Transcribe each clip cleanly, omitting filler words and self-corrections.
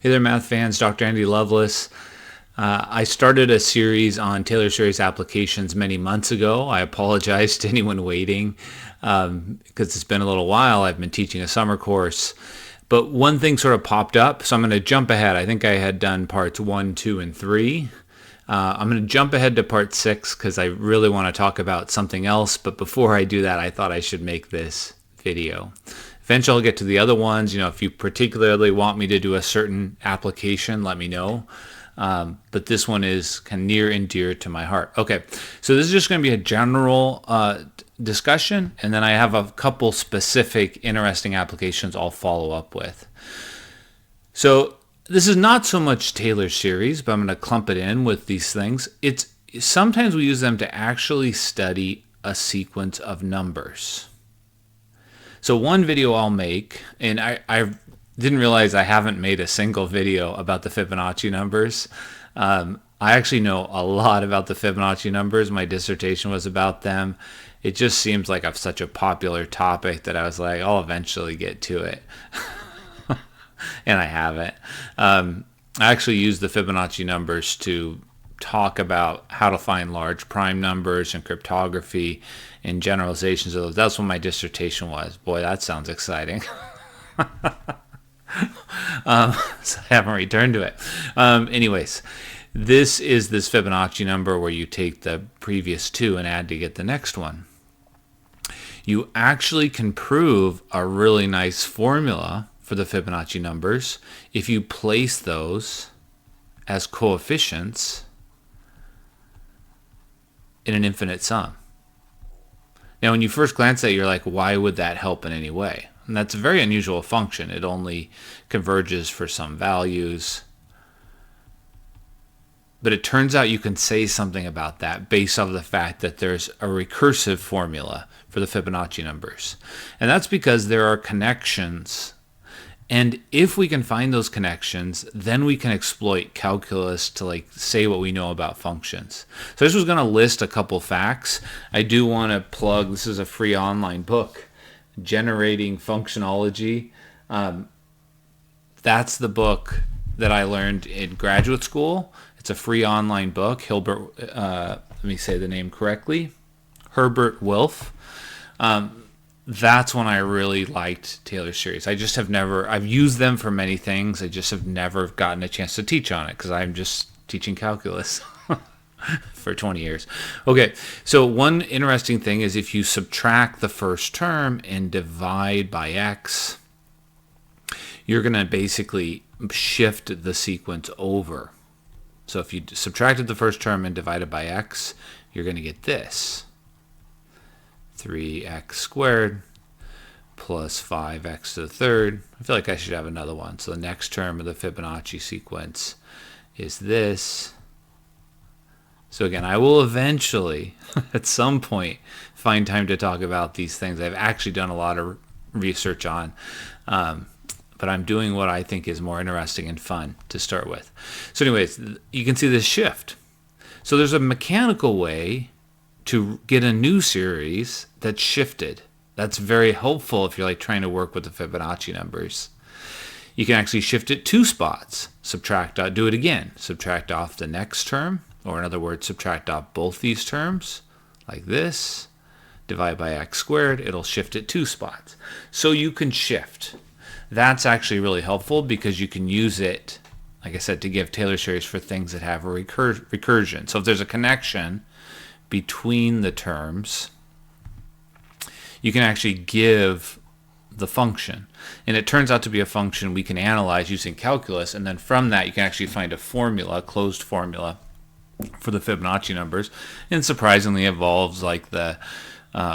Hey there, math fans. Dr. Andy Lovelace. I started a series on Taylor series applications many months ago. I apologize to anyone waiting because it's been a little while. I've been teaching a summer course. But one thing sort of popped up, so I'm going to jump ahead. I think I had done parts 1, 2, and 3. I'm going to jump ahead to part 6 because I really want to talk about something else. But before I do that, I thought I should make this video. Eventually I'll get to the other ones. If you particularly want me to do a certain application, let me know. But this one is kind of near and dear to my heart. Okay, so this is just going to be a general discussion, and then I have a couple specific interesting applications I'll follow up with. So this is not so much Taylor series, but I'm going to clump it in with these things. Sometimes we use them to actually study a sequence of numbers. So one video I'll make, and I didn't realize I haven't made a single video about the Fibonacci numbers. I actually know a lot about the Fibonacci numbers. My dissertation was about them. It just seems like such a popular topic that I was like, I'll eventually get to it. And I haven't. I actually use the Fibonacci numbers to talk about how to find large prime numbers and cryptography and generalizations of those. That's what my dissertation was. Boy, that sounds exciting. So I haven't returned to it. Anyways, this is this Fibonacci number where you take the previous two and add to get the next one. You actually can prove a really nice formula for the Fibonacci numbers if you place those as coefficients in an infinite sum. Now, when you first glance at it, you're like, why would that help in any way? And that's a very unusual function. It only converges for some values. But it turns out you can say something about that based off the fact that there's a recursive formula for the Fibonacci numbers. And that's because there are connections. And if we can find those connections, then we can exploit calculus to say what we know about functions. So this was going to list a couple facts. I do want to plug, this is a free online book, Generating Functionology. That's the book that I learned in graduate school. It's a free online book. Herbert, let me say the name correctly, Herbert Wilf. That's when I really liked Taylor series. I've used them for many things. I just have never gotten a chance to teach on it because I'm just teaching calculus for 20 years. Okay, so one interesting thing is if you subtract the first term and divide by x, you're going to basically shift the sequence over. So if you subtracted the first term and divided by x, you're going to get this. 3x squared plus 5x to the third. I feel like I should have another one. So the next term of the Fibonacci sequence is this. So again, I will eventually, at some point, find time to talk about these things. I've actually done a lot of research on, but I'm doing what I think is more interesting and fun to start with. So anyways, you can see this shift. So there's a mechanical way to get a new series that's shifted. That's very helpful if you're trying to work with the Fibonacci numbers. You can actually shift it 2 spots. Do it again. Subtract off the next term, or in other words, subtract off both these terms, like this. Divide by x squared, it'll shift it 2 spots. So you can shift. That's actually really helpful because you can use it, like I said, to give Taylor series for things that have a recursion. So if there's a connection between the terms, you can actually give the function. And it turns out to be a function we can analyze using calculus, and then from that you can actually find a formula, a closed formula for the Fibonacci numbers. And surprisingly involves the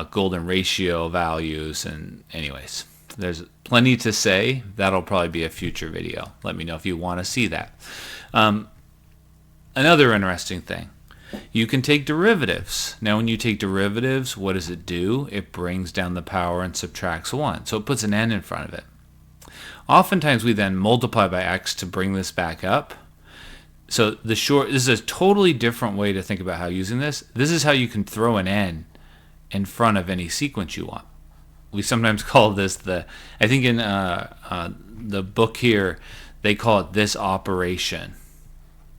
golden ratio values. And anyways, there's plenty to say. That'll probably be a future video. Let me know if you want to see that. Another interesting thing, you can take derivatives. Now when you take derivatives, what does it do? It brings down the power and subtracts 1. So it puts an n in front of it. Oftentimes we then multiply by x to bring this back up. So this is a totally different way to think about how using this. This is how you can throw an n in front of any sequence you want. We sometimes call this I think in the book here, They call it this operation.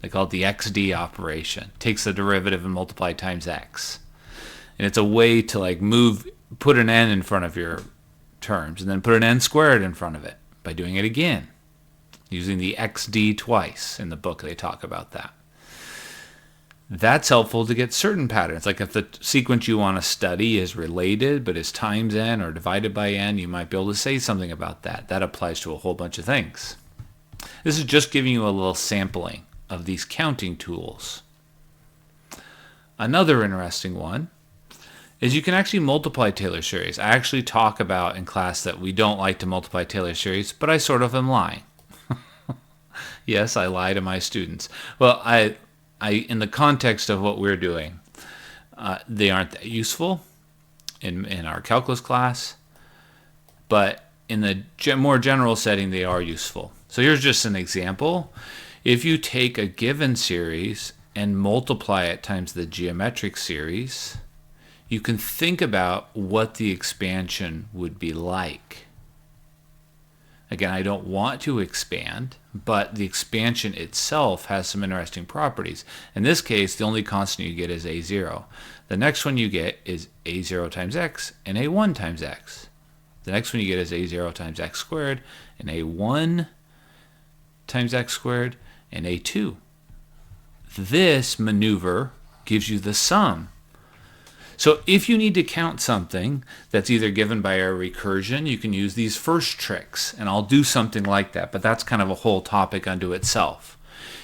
They call it the XD operation. Takes the derivative and multiply times x. And it's a way to like put an n in front of your terms and then put an n squared in front of it by doing it again. Using the XD twice. In the book they talk about that. That's helpful to get certain patterns. Like if the sequence you want to study is related but is times n or divided by n, you might be able to say something about that. That applies to a whole bunch of things. This is just giving you a little sampling of these counting tools. Another interesting one is you can actually multiply Taylor series. I actually talk about in class that we don't like to multiply Taylor series, but I sort of am lying. Yes, I lie to my students. Well, I in the context of what we're doing, they aren't that useful in our calculus class, but in the more general setting, they are useful. So here's just an example. If you take a given series and multiply it times the geometric series, you can think about what the expansion would be like. Again, I don't want to expand, but the expansion itself has some interesting properties. In this case, the only constant you get is a0. The next one you get is a0 times x and a1 times x. The next one you get is a0 times x squared and a1 times x squared and a2. This maneuver gives you the sum. So if you need to count something that's either given by a recursion, you can use these first tricks, and I'll do something like that, but that's kind of a whole topic unto itself.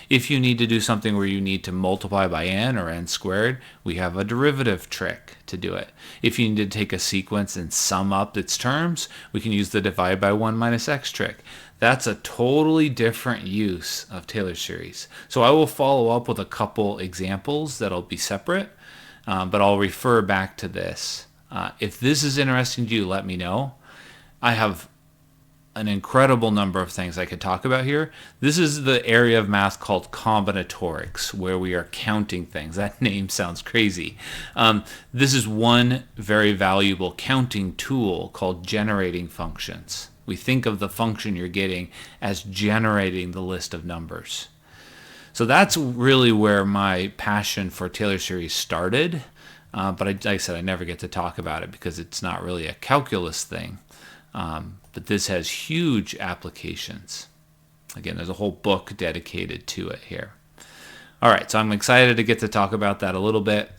If you need to do something where you need to multiply by n or n squared, we have a derivative trick to do it. If you need to take a sequence and sum up its terms, we can use the divide by 1 minus x trick. That's a totally different use of Taylor series. So I will follow up with a couple examples that'll be separate. But I'll refer back to this. If this is interesting to you, let me know. I have an incredible number of things I could talk about here. This is the area of math called combinatorics, where we are counting things. That name sounds crazy. This is one very valuable counting tool called generating functions. We think of the function you're getting as generating the list of numbers. So that's really where my passion for Taylor series started. But like I said, I never get to talk about it because it's not really a calculus thing. But this has huge applications. Again, there's a whole book dedicated to it here. All right, so I'm excited to get to talk about that a little bit.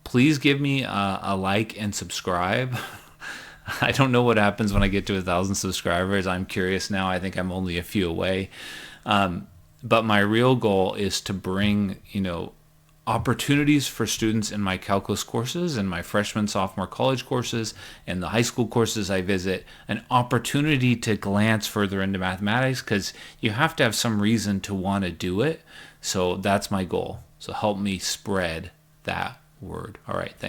Please give me a like and subscribe. I don't know what happens when I get to 1,000 subscribers. I'm curious now. I think I'm only a few away. But my real goal is to bring, opportunities for students in my calculus courses and my freshman, sophomore college courses and the high school courses I visit, an opportunity to glance further into mathematics because you have to have some reason to want to do it. So that's my goal. So help me spread that word. All right, thanks.